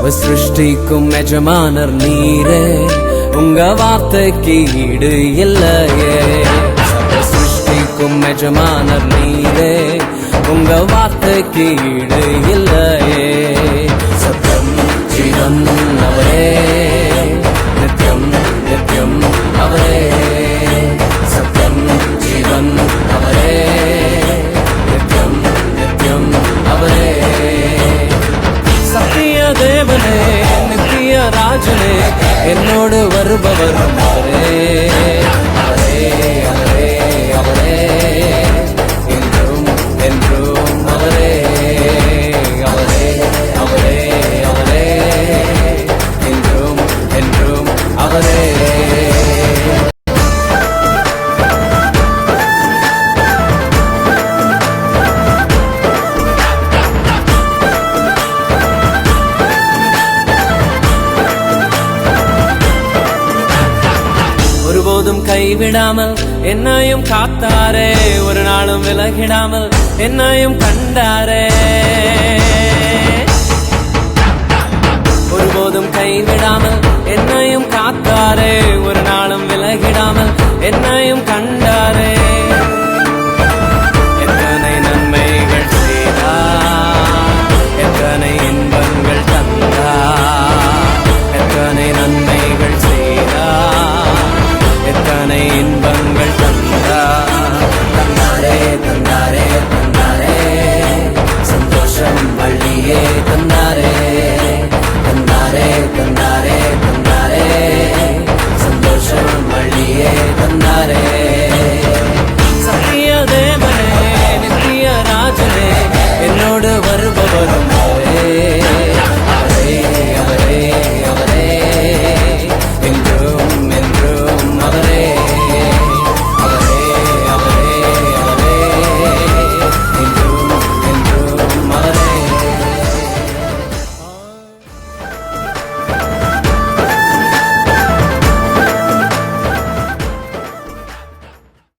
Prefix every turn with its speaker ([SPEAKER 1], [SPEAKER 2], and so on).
[SPEAKER 1] சிருஷ்டிக்கும் எஜமானர் நீரே, உங்க வார்த்தைக்கு ஈடு இல்லையே. சிருஷ்டிக்கும் எஜமானர் நீரே, உங்க வார்த்தைக்கு ஈடு இல்லையே. சத்தம் ஜீவன் அவரே, நித்யம் நித்யம் அவரே. சத்தம் ஜீவன் அவரே, நித்யம் நித்யம் அவரே. சத்திய தேவனே, நித்திய ராஜனே, என்னோடு வருபவர் அவரே, அவரே அவரே அவரே. என்றும் என்றும் அவரே, அவரே அவரே அவரே. என்றும் என்றும் அவரே. ஒருபோதும் கைவிடாமல் என்னையும் காத்தாரே, ஒரு நாளும் விலகிடாமல் என்னையும் கண்டாரே. ஒருபோதும் கைவிடாமல் என்னையும் காத்தாரே, ஒரு நாளும் விலகிடாமல் என்னையும்